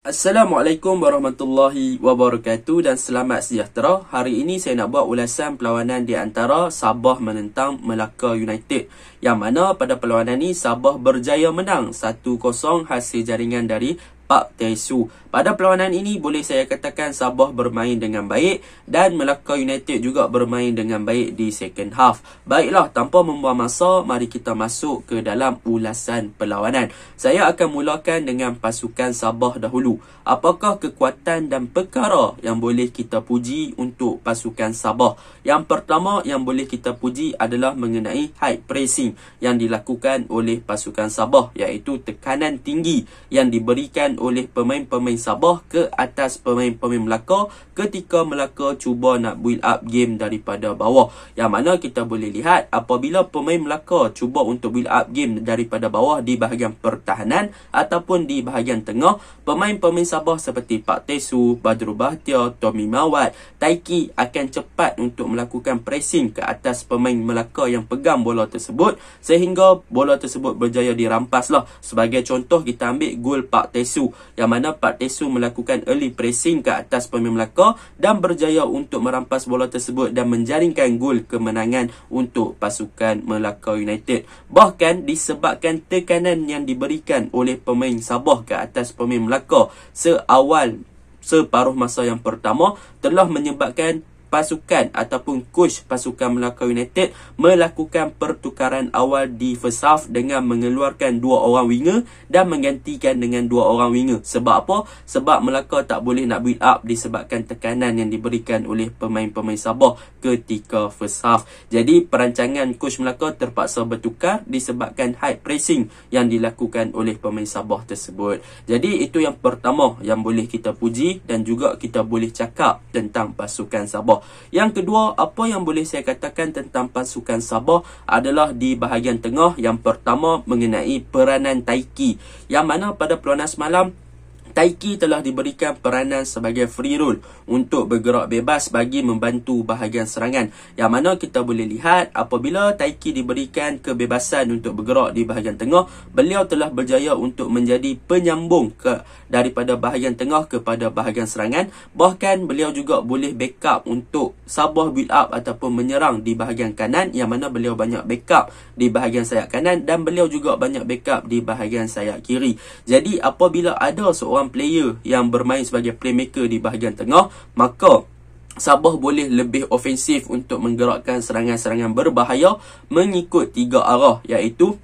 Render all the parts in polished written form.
Assalamualaikum warahmatullahi wabarakatuh dan selamat sejahtera. Hari ini saya nak buat ulasan perlawanan di antara Sabah menentang Melaka United, yang mana pada perlawanan ini Sabah berjaya menang 1-0 hasil jaringan dari Pak Tesu. Pada perlawanan ini boleh saya katakan Sabah bermain dengan baik dan Melaka United juga bermain dengan baik di second half. Baiklah, tanpa membuang masa, mari kita masuk ke dalam ulasan perlawanan. Saya akan mulakan dengan pasukan Sabah dahulu. Apakah kekuatan dan perkara yang boleh kita puji untuk pasukan Sabah? Yang pertama yang boleh kita puji adalah mengenai high pressing yang dilakukan oleh pasukan Sabah, iaitu tekanan tinggi yang diberikan oleh pemain-pemain Sabah ke atas pemain-pemain Melaka ketika Melaka cuba nak build up game daripada bawah. Yang mana kita boleh lihat apabila pemain Melaka cuba untuk build up game daripada bawah di bahagian pertahanan ataupun di bahagian tengah, pemain-pemain Sabah seperti Pak Tesu, Badrul Bahtiar, Tommy Mawat, Taiki akan cepat untuk melakukan pressing ke atas pemain Melaka yang pegang bola tersebut sehingga bola tersebut berjaya dirampaslah. Sebagai contoh, kita ambil gol Pak Tesu, yang mana Pak Tesu melakukan early pressing ke atas pemain Melaka dan berjaya untuk merampas bola tersebut dan menjaringkan gol kemenangan untuk pasukan Melaka United. Bahkan disebabkan tekanan yang diberikan oleh pemain Sabah ke atas pemain Melaka separuh masa yang pertama telah menyebabkan pasukan ataupun coach pasukan Melaka United melakukan pertukaran awal di first half dengan mengeluarkan 2 orang winger dan menggantikan dengan 2 orang winger. Sebab apa? Sebab Melaka tak boleh nak build up disebabkan tekanan yang diberikan oleh pemain-pemain Sabah ketika first half. Jadi perancangan coach Melaka terpaksa bertukar disebabkan high pressing yang dilakukan oleh pemain Sabah tersebut. Jadi itu yang pertama yang boleh kita puji dan juga kita boleh cakap tentang pasukan Sabah. Yang kedua, apa yang boleh saya katakan tentang pasukan Sabah adalah di bahagian tengah. Yang pertama mengenai peranan Taiki, yang mana pada perlawanan semalam Taiki telah diberikan peranan sebagai free role untuk bergerak bebas bagi membantu bahagian serangan. Yang mana kita boleh lihat apabila Taiki diberikan kebebasan untuk bergerak di bahagian tengah, beliau telah berjaya untuk menjadi penyambung daripada bahagian tengah kepada bahagian serangan. Bahkan beliau juga boleh backup untuk Sabah build up ataupun menyerang di bahagian kanan, yang mana beliau banyak backup di bahagian sayap kanan dan beliau juga banyak backup di bahagian sayap kiri. Jadi apabila ada seorang player yang bermain sebagai playmaker di bahagian tengah, maka Sabah boleh lebih ofensif untuk menggerakkan serangan-serangan berbahaya mengikut 3 arah, iaitu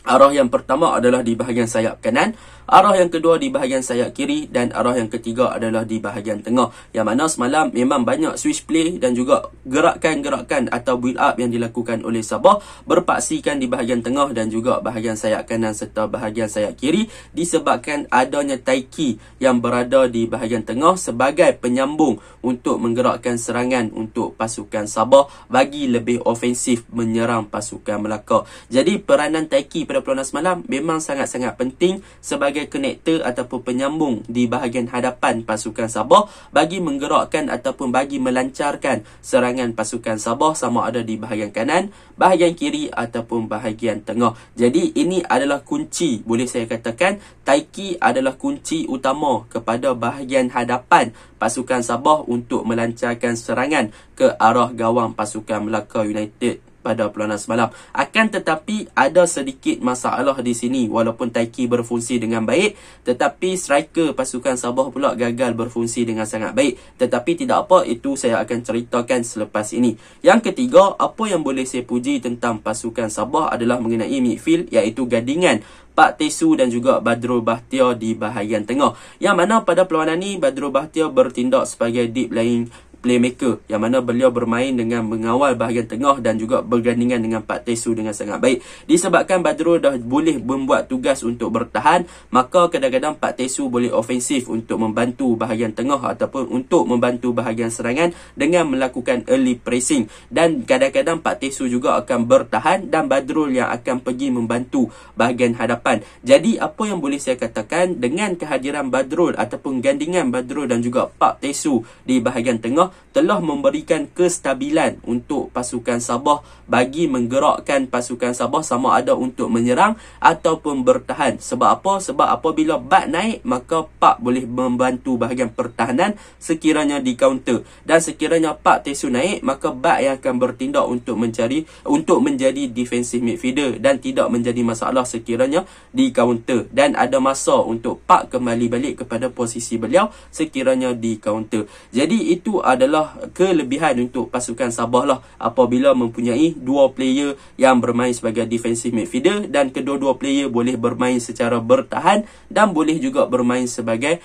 arah yang pertama adalah di bahagian sayap kanan, arah yang kedua di bahagian sayap kiri dan arah yang ketiga adalah di bahagian tengah. Yang mana semalam memang banyak switch play dan juga gerakan-gerakan atau build up yang dilakukan oleh Sabah berpaksikan di bahagian tengah dan juga bahagian sayap kanan serta bahagian sayap kiri disebabkan adanya Taiki yang berada di bahagian tengah sebagai penyambung untuk menggerakkan serangan untuk pasukan Sabah bagi lebih ofensif menyerang pasukan Melaka. Jadi peranan Taiki pada perlawanan semalam memang sangat-sangat penting sebagai konektor ataupun penyambung di bahagian hadapan pasukan Sabah bagi menggerakkan ataupun bagi melancarkan serangan pasukan Sabah sama ada di bahagian kanan, bahagian kiri ataupun bahagian tengah. Jadi ini adalah kunci, boleh saya katakan Taiki adalah kunci utama kepada bahagian hadapan pasukan Sabah untuk melancarkan serangan ke arah gawang pasukan Melaka United pada perlawanan semalam. Akan tetapi ada sedikit masalah di sini. Walaupun Taiki berfungsi dengan baik, tetapi striker pasukan Sabah pula gagal berfungsi dengan sangat baik. Tetapi tidak apa, itu saya akan ceritakan selepas ini. Yang ketiga, apa yang boleh saya puji tentang pasukan Sabah adalah mengenai midfield, iaitu gandingan Pak Tesu dan juga Badrul Bahtiar di bahagian tengah. Yang mana pada perlawanan ni Badrul Bahtiar bertindak sebagai deep lying playmaker, yang mana beliau bermain dengan mengawal bahagian tengah dan juga bergandingan dengan Pak Tesu dengan sangat baik. Disebabkan Badrul dah boleh membuat tugas untuk bertahan, maka kadang-kadang Pak Tesu boleh ofensif untuk membantu bahagian tengah ataupun untuk membantu bahagian serangan dengan melakukan early pressing, dan kadang-kadang Pak Tesu juga akan bertahan dan Badrul yang akan pergi membantu bahagian hadapan. Jadi apa yang boleh saya katakan, dengan kehadiran Badrul ataupun gandingan Badrul dan juga Pak Tesu di bahagian tengah, telah memberikan kestabilan untuk pasukan Sabah bagi menggerakkan pasukan Sabah sama ada untuk menyerang ataupun bertahan. Sebab apa? Sebab apabila bat naik, maka Pak boleh membantu bahagian pertahanan sekiranya di counter. Dan sekiranya Pak Tesu naik, maka bat yang akan bertindak untuk menjadi defensive midfielder dan tidak menjadi masalah sekiranya di counter. Dan ada masa untuk Pak kembali balik kepada posisi beliau sekiranya di counter. Jadi itu adalah kelebihan untuk pasukan Sabah lah apabila mempunyai dua player yang bermain sebagai defensive midfielder dan kedua-dua player boleh bermain secara bertahan dan boleh juga bermain sebagai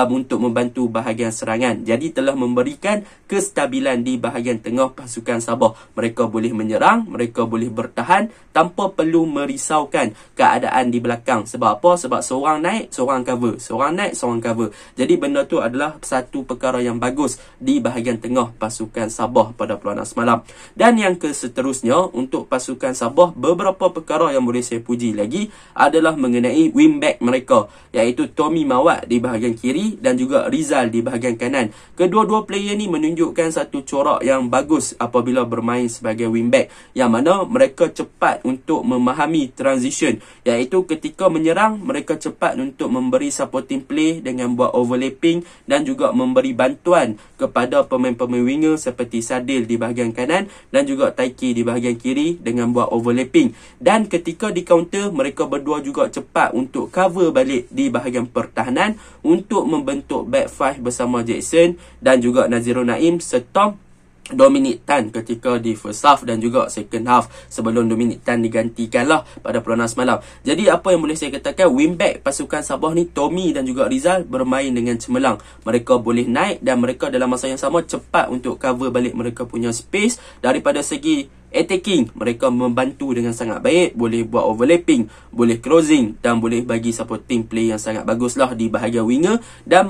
untuk membantu bahagian serangan. Jadi telah memberikan kestabilan di bahagian tengah pasukan Sabah. Mereka boleh menyerang, mereka boleh bertahan tanpa perlu merisaukan keadaan di belakang. Sebab apa? Sebab seorang naik, seorang cover. Seorang naik, seorang cover. Jadi benda tu adalah satu perkara yang bagus di bahagian tengah pasukan Sabah pada perlawanan semalam. Dan yang seterusnya untuk pasukan Sabah, beberapa perkara yang boleh saya puji lagi adalah mengenai wingback mereka, iaitu Tommy Mawat di bahagian kiri dan juga Rizal di bahagian kanan. Kedua-dua player ni menunjukkan satu corak yang bagus apabila bermain sebagai wingback, yang mana mereka cepat untuk memahami transition, iaitu ketika menyerang mereka cepat untuk memberi supporting play dengan buat overlapping dan juga memberi bantuan kepada pemain-pemain winger seperti Sadil di bahagian kanan dan juga Taiki di bahagian kiri dengan buat overlapping. Dan ketika di counter, mereka berdua juga cepat untuk cover balik di bahagian pertahanan untuk membentuk back five bersama Jackson dan juga Nazirul Naim serta Dominic Tan ketika di first half dan juga second half sebelum Dominic Tan digantikan lah pada perlawanan semalam. Jadi apa yang boleh saya katakan, wingback pasukan Sabah ni, Tommy dan juga Rizal bermain dengan cemerlang. Mereka boleh naik dan mereka dalam masa yang sama cepat untuk cover balik mereka punya space. Daripada segi attacking, mereka membantu dengan sangat baik, boleh buat overlapping, boleh closing dan boleh bagi supporting play yang sangat bagus lah di bahagian winger dan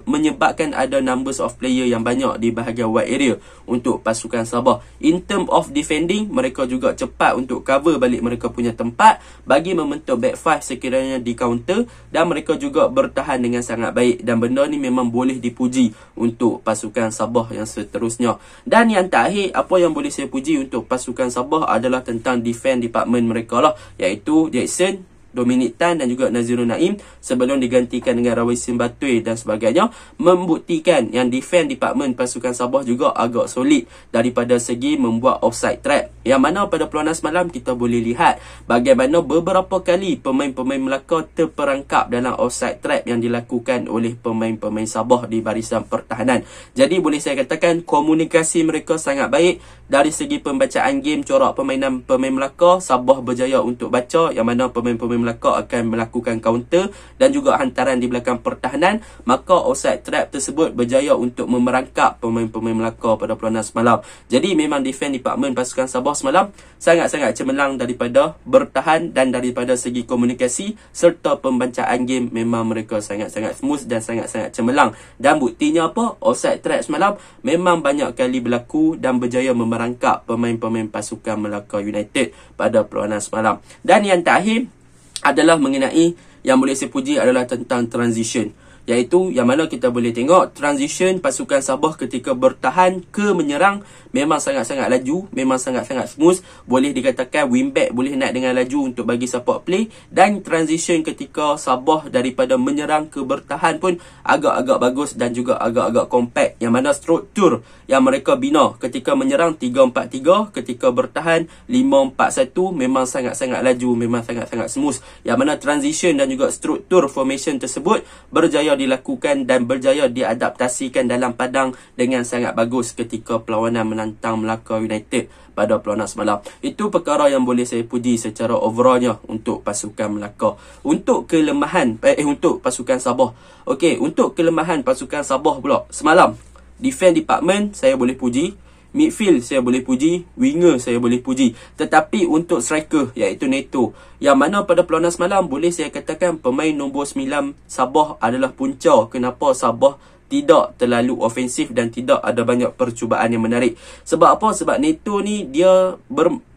menyebabkan ada numbers of player yang banyak di bahagian wide area untuk pasukan Sabah. In term of defending, mereka juga cepat untuk cover balik mereka punya tempat bagi membentuk back five sekiranya di counter dan mereka juga bertahan dengan sangat baik, dan benda ni memang boleh dipuji untuk pasukan Sabah yang seterusnya. Dan yang terakhir, apa yang boleh saya puji untuk pasukan Sabah adalah tentang defense department mereka lah, iaitu Jackson, Dominic Tan dan juga Nazirul Naim sebelum digantikan dengan Rawisin Batui dan sebagainya, membuktikan yang defense department pasukan Sabah juga agak solid daripada segi membuat offside trap, yang mana pada perlawanan semalam kita boleh lihat bagaimana beberapa kali pemain-pemain Melaka terperangkap dalam offside trap yang dilakukan oleh pemain-pemain Sabah di barisan pertahanan. Jadi boleh saya katakan komunikasi mereka sangat baik. Dari segi pembacaan game, corak permainan pemain Melaka, Sabah berjaya untuk baca, yang mana pemain-pemain Melaka akan melakukan counter dan juga hantaran di belakang pertahanan, maka offside trap tersebut berjaya untuk memerangkap pemain-pemain Melaka pada perlawanan semalam. Jadi memang defense department pasukan Sabah semalam sangat-sangat cemerlang daripada bertahan dan daripada segi komunikasi serta pembacaan game memang mereka sangat-sangat smooth dan sangat-sangat cemerlang. Dan buktinya apa? Offside trap semalam memang banyak kali berlaku dan berjaya memerangkap pemain-pemain pasukan Melaka United pada perlawanan semalam. Dan yang terakhir adalah mengenai yang boleh saya puji adalah tentang transition, iaitu yang mana kita boleh tengok transition pasukan Sabah ketika bertahan ke menyerang memang sangat-sangat laju, memang sangat-sangat smooth. Boleh dikatakan wingback boleh naik dengan laju untuk bagi support play, dan transition ketika Sabah daripada menyerang ke bertahan pun agak-agak bagus dan juga agak-agak compact, yang mana struktur yang mereka bina ketika menyerang 3-4-3, ketika bertahan 5-4-1 memang sangat-sangat laju, memang sangat-sangat smooth, yang mana transition dan juga struktur formation tersebut berjaya dilakukan dan berjaya diadaptasikan dalam padang dengan sangat bagus ketika perlawanan menantang Melaka United pada perlawanan semalam. Itu perkara yang boleh saya puji secara overallnya untuk pasukan Melaka. Untuk kelemahan untuk pasukan Sabah. Okey, untuk kelemahan pasukan Sabah pula semalam, defense department saya boleh puji, midfield saya boleh puji, winger saya boleh puji. Tetapi untuk striker iaitu Neto, yang mana pada perlawanan semalam boleh saya katakan pemain nombor 9 Sabah adalah punca kenapa Sabah tidak terlalu ofensif dan tidak ada banyak percubaan yang menarik. Sebab apa? Sebab Neto ni dia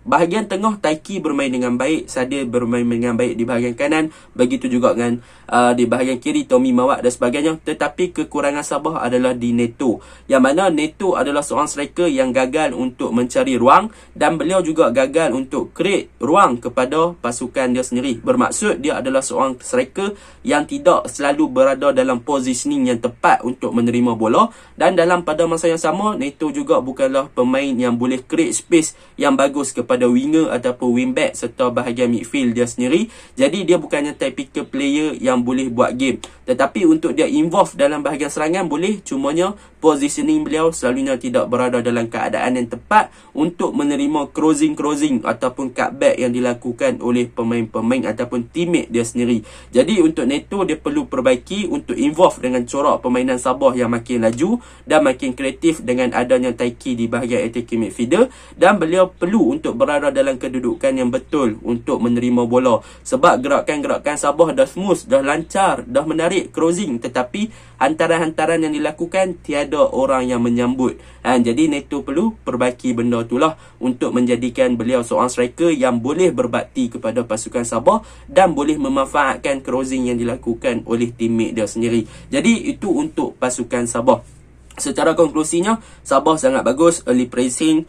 Bahagian tengah Taiki bermain dengan baik, Sadir bermain dengan baik di bahagian kanan, begitu juga dengan di bahagian kiri Tommy Mawat dan sebagainya. Tetapi kekurangan Sabah adalah di Neto, yang mana Neto adalah seorang striker yang gagal untuk mencari ruang, dan beliau juga gagal untuk create ruang kepada pasukan dia sendiri. Bermaksud dia adalah seorang striker yang tidak selalu berada dalam positioning yang tepat untuk menerima bola, dan dalam pada masa yang sama Neto juga bukanlah pemain yang boleh create space yang bagus kepada winger ataupun wingback serta bahagian midfield dia sendiri. Jadi dia bukannya typical player yang boleh buat game, tetapi untuk dia involve dalam bahagian serangan boleh, cumanya positioning beliau selalunya tidak berada dalam keadaan yang tepat untuk menerima crossing ataupun cutback yang dilakukan oleh pemain-pemain ataupun teammate dia sendiri. Jadi untuk Neto dia perlu perbaiki untuk involve dengan corak permainan Sabah yang makin laju dan makin kreatif dengan adanya Taiki di bahagian attacking midfielder, dan beliau perlu untuk berada dalam kedudukan yang betul untuk menerima bola, sebab gerakan-gerakan Sabah dah smooth, dah lancar, dah menarik crossing, tetapi hantaran-hantaran yang dilakukan tiada orang yang menyambut. Jadi Neto perlu perbaiki benda itulah untuk menjadikan beliau seorang striker yang boleh berbakti kepada pasukan Sabah dan boleh memanfaatkan crossing yang dilakukan oleh teammate dia sendiri. Jadi itu untuk pasukan Sabah. Secara konklusinya, Sabah sangat bagus, early pressing,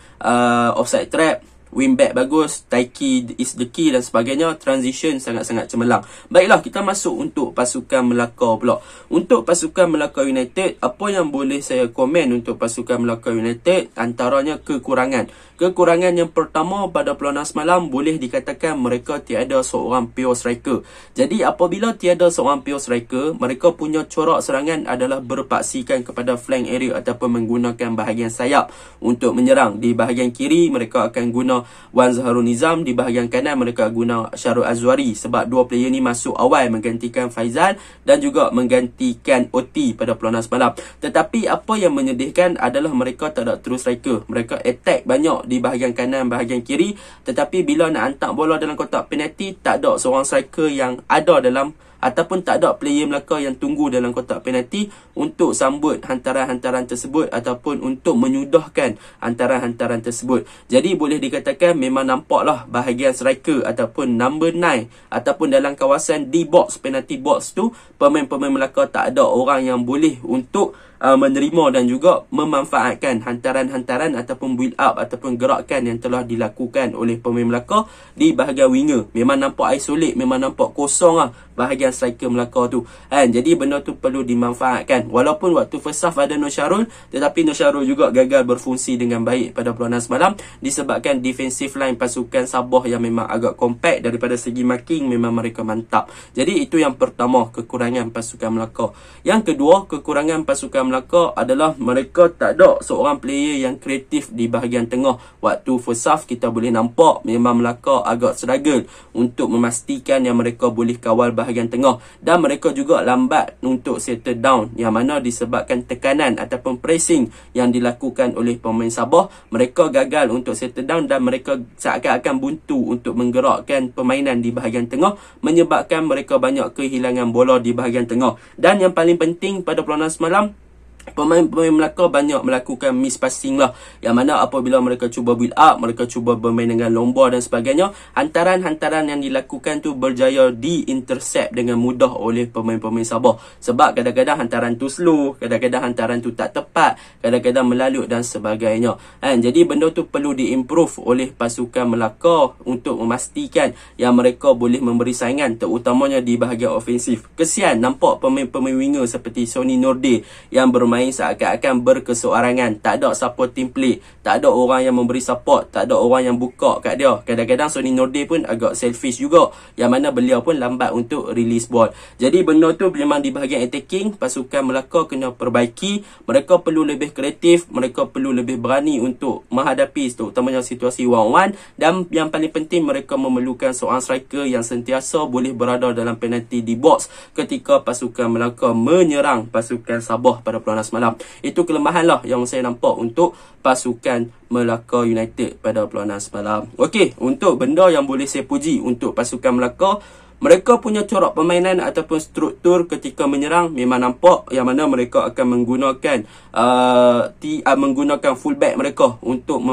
offside trap, wingback bagus, Taiki is the key dan sebagainya, transition sangat-sangat cemerlang. Baiklah, kita masuk untuk pasukan Melaka pula. Untuk pasukan Melaka United, apa yang boleh saya komen untuk pasukan Melaka United? Antaranya kekurangan. Kekurangan yang pertama pada peluang semalam boleh dikatakan mereka tiada seorang pure striker. Jadi apabila tiada seorang pure striker, mereka punya corak serangan adalah berpaksikan kepada flank area ataupun menggunakan bahagian sayap untuk menyerang. Di bahagian kiri mereka akan guna Wan Zaharul Nizam, di bahagian kanan mereka guna Syarul Azwari, sebab dua player ni masuk awal menggantikan Faizal dan juga menggantikan OT pada peluang semalam. Tetapi apa yang menyedihkan adalah mereka tak ada true striker. Mereka attack banyak di bahagian kanan, bahagian kiri, tetapi bila nak hantar bola dalam kotak penalti, tak ada seorang striker yang ada dalam ataupun tak ada player Melaka yang tunggu dalam kotak penalti untuk sambut hantaran-hantaran tersebut ataupun untuk menyudahkan hantaran-hantaran tersebut. Jadi boleh dikatakan memang nampaklah bahagian striker ataupun number 9 ataupun dalam kawasan D box, penalty box tu, pemain-pemain Melaka tak ada orang yang boleh untuk menerima dan juga memanfaatkan hantaran-hantaran ataupun build up ataupun gerakan yang telah dilakukan oleh pemain Melaka di bahagian winger. Memang nampak isolate, memang nampak kosong lah bahagian striker Melaka tu. Jadi benda tu perlu dimanfaatkan. Walaupun waktu first half ada Nur Syarul, tetapi Nur Syarul juga gagal berfungsi dengan baik pada perlawanan semalam disebabkan defensive line pasukan Sabah yang memang agak compact. Daripada segi marking memang mereka mantap. Jadi itu yang pertama, kekurangan pasukan Melaka. Yang kedua, kekurangan pasukan Melaka adalah mereka tak ada seorang player yang kreatif di bahagian tengah. Waktu first half kita boleh nampak memang Melaka agak struggle untuk memastikan yang mereka boleh kawal bahagian tengah, dan mereka juga lambat untuk settle down, yang mana disebabkan tekanan ataupun pressing yang dilakukan oleh pemain Sabah. Mereka gagal untuk settle down dan mereka seakan-akan buntu untuk menggerakkan permainan di bahagian tengah, menyebabkan mereka banyak kehilangan bola di bahagian tengah. Dan yang paling penting pada perlawanan semalam, pemain-pemain Melaka banyak melakukan miss passing lah, yang mana apabila mereka cuba build up, mereka cuba bermain dengan lomba dan sebagainya, hantaran-hantaran yang dilakukan tu berjaya di-intercept dengan mudah oleh pemain-pemain Sabah. Sebab kadang-kadang hantaran tu slow, kadang-kadang hantaran tu tak tepat, kadang-kadang melalut dan sebagainya. Jadi benda tu perlu di-improve oleh pasukan Melaka untuk memastikan yang mereka boleh memberi saingan, terutamanya di bahagian ofensif. Kesian nampak pemain-pemain winger seperti Sony Norde yang bermain seakan-akan berkeseorangan, tak ada support team play, tak ada orang yang memberi support, tak ada orang yang buka kat dia. Kadang-kadang Sony Norde pun agak selfish juga, yang mana beliau pun lambat untuk release ball. Jadi benda tu memang di bahagian attacking pasukan Melaka kena perbaiki. Mereka perlu lebih kreatif, mereka perlu lebih berani untuk menghadapi terutamanya situasi 1-1, dan yang paling penting mereka memerlukan seorang striker yang sentiasa boleh berada dalam penalty di box ketika pasukan Melaka menyerang pasukan Sabah pada perlawanan semalam. Itu kelemahan lah yang saya nampak untuk pasukan Melaka United pada perlawanan semalam. Okey, untuk benda yang boleh saya puji untuk pasukan Melaka, Mereka punya corak permainan ataupun struktur ketika menyerang memang nampak yang mana mereka akan menggunakan menggunakan fullback mereka untuk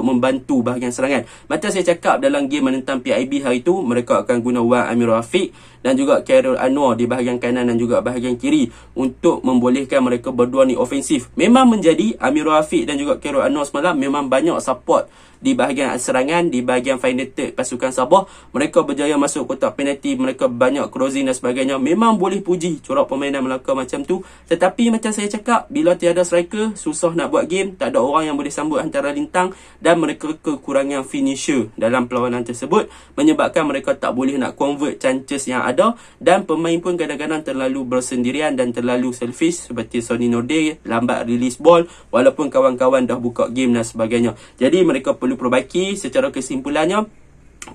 membantu bahagian serangan. Macam saya cakap dalam game menentang PIB hari itu, mereka akan guna Wan Amir Rafiq dan juga Khairul Anwar di bahagian kanan dan juga bahagian kiri untuk membolehkan mereka berdua ni ofensif. Memang menjadi Amir Rafiq dan juga Khairul Anwar semalam memang banyak support di bahagian serangan, di bahagian final third pasukan Sabah. Mereka berjaya masuk kotak penalti, mereka banyak crossing dan sebagainya. Memang boleh puji corak permainan Melaka macam tu. Tetapi macam saya cakap, bila tiada striker, susah nak buat game. Tak ada orang yang boleh sambut antara lintang dan mereka kekurangan finisher dalam perlawanan tersebut, menyebabkan mereka tak boleh nak convert chances yang ada, dan pemain pun kadang-kadang terlalu bersendirian dan terlalu selfish seperti Sony Nordin, lambat release ball walaupun kawan-kawan dah buka game dan sebagainya. Jadi mereka perlu perbaiki. Secara kesimpulannya,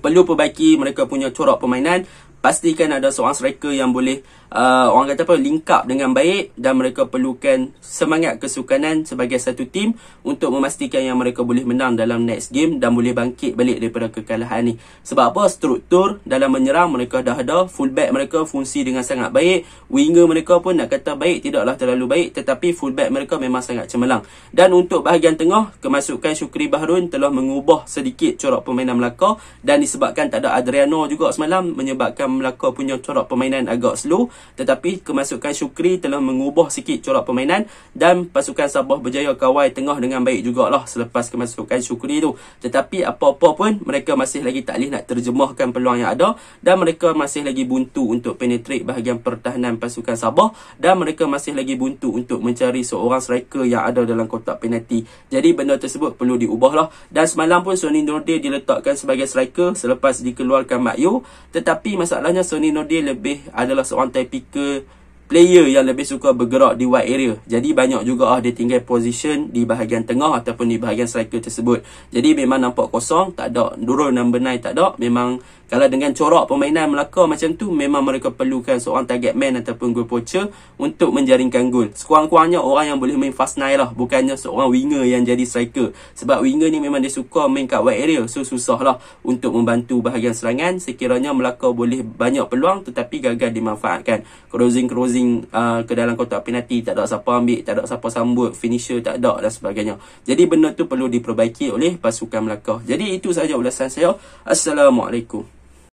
perlu perbaiki mereka punya corak permainan. Pastikan ada seorang striker yang boleh orang kata apa, link up dengan baik, dan mereka perlukan semangat kesukanan sebagai satu tim untuk memastikan yang mereka boleh menang dalam next game dan boleh bangkit balik daripada kekalahan ni. Sebab apa? Struktur dalam menyerang mereka dah ada, fullback mereka fungsi dengan sangat baik, winger mereka pun nak kata baik tidaklah terlalu baik, tetapi fullback mereka memang sangat cemerlang. Dan untuk bahagian tengah, kemasukan Syukri Baharun telah mengubah sedikit corak permainan Melaka, dan disebabkan tak ada Adriano juga semalam, menyebabkan Melaka punya corak permainan agak slow. Tetapi kemasukan Syukri telah mengubah sikit corak permainan, dan pasukan Sabah berjaya kawal tengah dengan baik jugalah selepas kemasukan Syukri tu. Tetapi apa-apa pun mereka masih lagi tak boleh nak terjemahkan peluang yang ada, dan mereka masih lagi buntu untuk penetrate bahagian pertahanan pasukan Sabah, dan mereka masih lagi buntu untuk mencari seorang striker yang ada dalam kotak penalti. Jadi benda tersebut perlu diubahlah. Dan semalam pun Sony Nordin diletakkan sebagai striker selepas dikeluarkan Mak Yu. Tetapi masalahnya Sony Nordin lebih adalah seorang typical player yang lebih suka bergerak di wide area. Jadi banyak juga dia tinggal position di bahagian tengah ataupun di bahagian striker tersebut. Jadi memang nampak kosong, tak ada Nurul number 9, tak ada. Memang kalau dengan corak permainan Melaka macam tu, memang mereka perlukan seorang target man ataupun goal poacher untuk menjaringkan gol. Sekurang-kurangnya orang yang boleh main fast nine lah, bukannya seorang winger yang jadi striker. Sebab winger ni memang dia suka main kat wide area, so susah lah untuk membantu bahagian serangan. Sekiranya Melaka boleh banyak peluang tetapi gagal dimanfaatkan. Crossing ke dalam kotak penalti tak ada siapa ambil, tak ada siapa sambut, finisher tak ada dan sebagainya. Jadi benda tu perlu diperbaiki oleh pasukan Melaka. Jadi itu sahaja ulasan saya. Assalamualaikum.